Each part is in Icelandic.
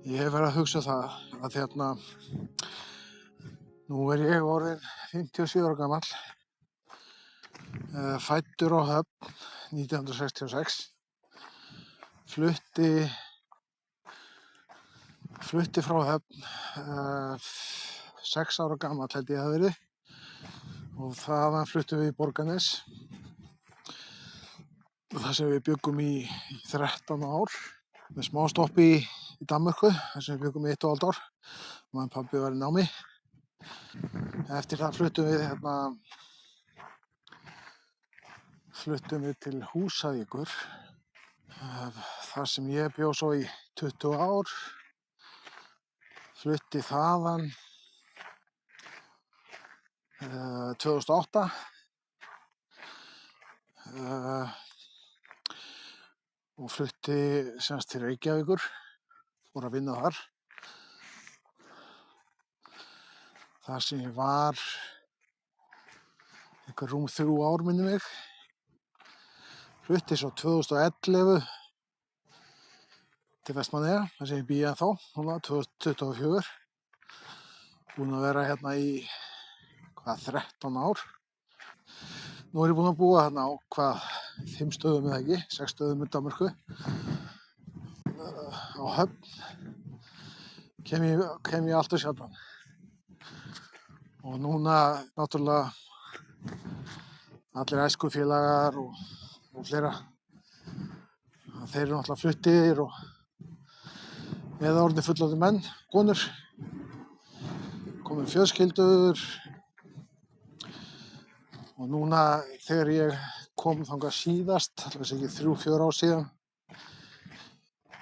Ég hef verið að hugsa það að nú ég orðinn 57 ára gamall, fæddur á Höfn 1966, flutti frá Höfn 6 ára gamall held ég að verið og þaðan fluttum við í Borgarnes þar sem við bjuggum í 13 ár með smá stoppi í Danmörku þar sem við bjuggum í 1,5 ár. Mamma og pabbi var í námi. Eftir það fluttum við til Húsavíkur þar sem ég bjó svo í 20 ár. Flutti þaðan 2008 og flutti semst til Reykjavíkur, fór að vinna þar sem ég var einhver rúm 3 ár minnir mig. Flutti svo 2011 til Vestmannaeyja, þar sem ég bý ennþá, núna 2024. Búinn að vera hérna í 13 ár. Nú er ég búinn að búa hérna á 5 stöðum eða ekki, 6 stöðum í Danmörku. Á Höfn kem ég alltaf sjaldan. Og núna náttúrulega allir æskufélagar og fleira. Þeir eru náttúrulega fluttir eða orðnir fullorðnir menn, konur, komin fjölskyldur. Og núna þegar ég kom þangað síðast, alltaf ekki 3-4 ár síðan,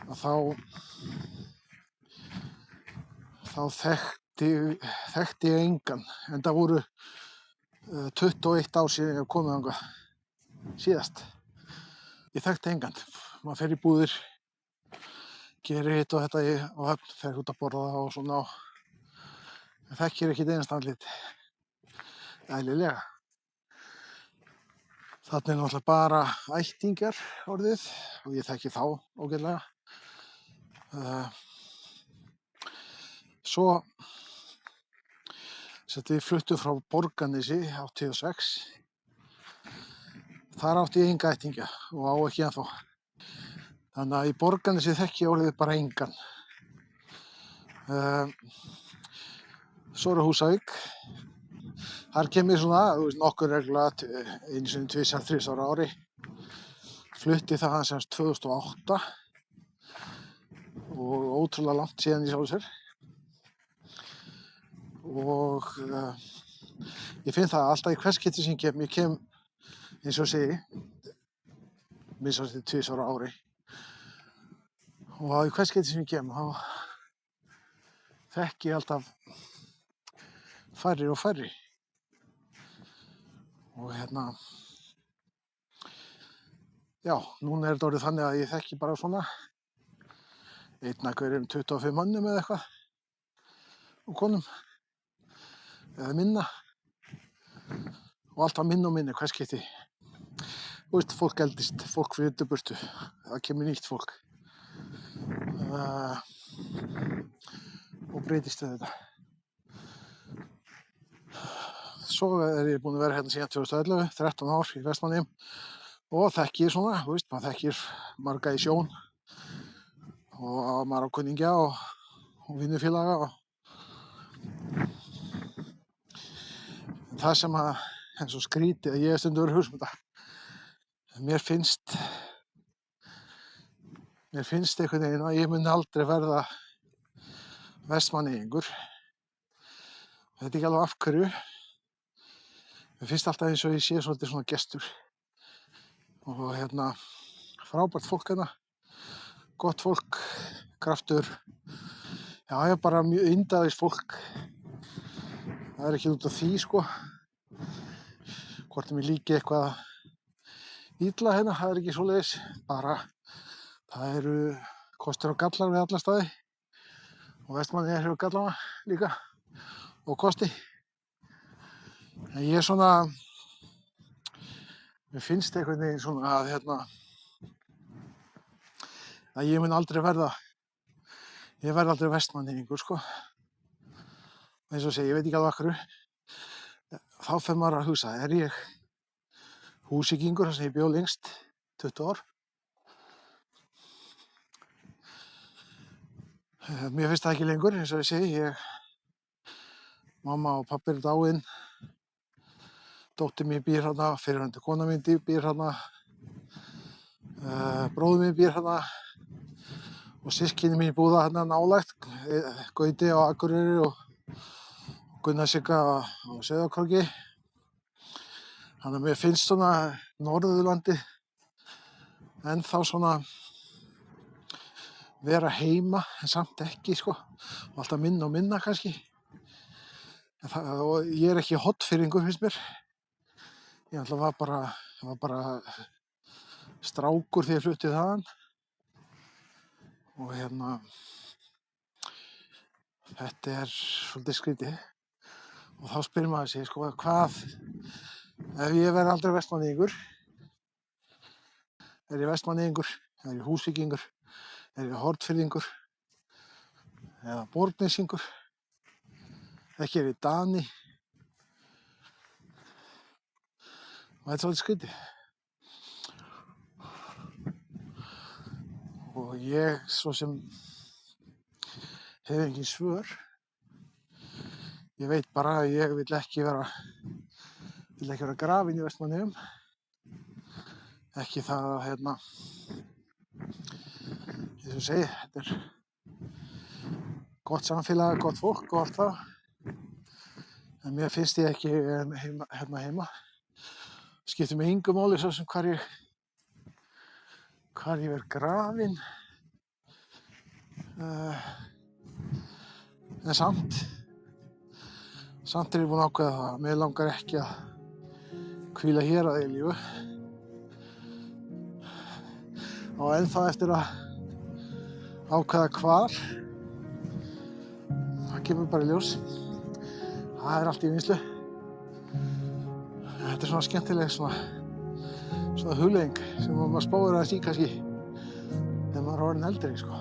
að þá þekkti ég engan. En það voru 21 ár síðan ég komið þangað síðast. Ég þekkti engan. Maður fer í búðir, gerir hitt og þetta á Höfn, fer út að borða og svona. En þekkir ekki einasta andlit. Eðlilega. Þarna er náttúrulega bara ættingjar orðið og ég þekki þá ágætlega. Svo við fluttum frá Borgarnesi 86. Þar átti ég enga ættingja og á ekki ennþá. Þannig að í Borgarnesi þekki ég orðið bara engan. Svo er Húsavík. Þar kem ég svona, nokkur reglulega, einu sinni, 2-3 ára ári. Flutti þaðan semst 2008 og ótrúlega langt síðan í sjálfu sér. Og ég finn það alltaf í hvers skipti sem ég kem eins og segi, minnst 2 ára ári. Og í hvers skipti sem ég kem, þá þekki ég alltaf færri og færri. Og já, núna er þetta orðið þannig að ég þekki bara svona einn af hverjum 25 mannum eða eitthvað og konum eða minna og alltaf minna og minna hvers skipti. Þú veist, fólk eldist, fólk flytur burtu, það kemur nýtt fólk og breytist við þetta. Svo er ég búinn að vera hérna síðan 2011, 13 ár í Vestmannaeyjum og þekkir svona, þú veist, maður þekkir marga í sjón og maður á kunningja og vinnufélaga. Það sem er svo skrítið að ég er stundum verið að hugsa þetta. Mér finnst einhvern veginn að ég mun aldrei verða Vestmannaeyingur. Ég veit ekki alveg af hverju. Mér finnst alltaf eins og ég sé svolítið svona gestur. Og frábært fólk hérna. Gott fólk, kraftur. Já, ég er bara mjög indælis fólk. Það er ekki út af því, sko. Hvort mér líki eitthvað illa hérna, það er ekki svoleiðis. Bara, það eru kostir og gallar við alla staði. Og Vestmannaeyjar hefur gallana líka. Og kosti. En ég er svona, mér finnst einhvern veginn svona að ég mun aldrei verða Ég verð aldrei Vestmannaeyingur, sko. Eins og segi, ég veit ekki alveg af hverju. Þá fer maður að hugsa, er ég Húsvíkingur þar sem ég bjó lengst, 20 ár? Mér finnst það ekki lengur, eins og ég segi. Mamma og pabbi eru dáin. Dóttir mín býr þarna, fyrrverandi kona mín býr þarna. Bróðir mín býr þarna. Og systkini mín búa þarna nálægt. Gauti á Akureyri og Gunnar Sigga á Sauðárkróki. Þannig að mér finnst svona Norðurlandi ennþá svona vera heima, en samt ekki, sko. Og alltaf minna og minna kannski. Og ég er ekki Hornfirðingur, finnst mér. Ég alltaf var bara strákur þegar ég flutti þaðan. Og þetta er svolítið skrítið. Og þá spyr maður sig, sko, hvað ef ég verð aldrei Vestmannaeyingur? Er ég Vestmannaeyingur? Er ég Húsvíkingur? Er ég Hornfirðingur? Eða Borgnesingur? Ekki er ég Dani? Og þetta er svolítið skrítið. Og ég svo sem hef engin svör. Ég veit bara að ég vil ekki vera grafinn í Vestmannaeyjum. Ekki það að eins og segi, þetta er gott samfélag, gott fólk og allt það. En mér finnst ég ekki heima. Skiptir mig engu máli svo sem hvar ég verð grafinn. En samt er ég búinn að ákveða það að mig langar ekki að hvíla hér að eilífu. Og ennþá eftir að ákveða hvar. Það kemur bara í ljós. Það er allt í vinnslu. Þetta er svona skemmtileg svona hugleiðing sem maður spáir aðeins í kannski þegar maður er orðinn eldri, sko.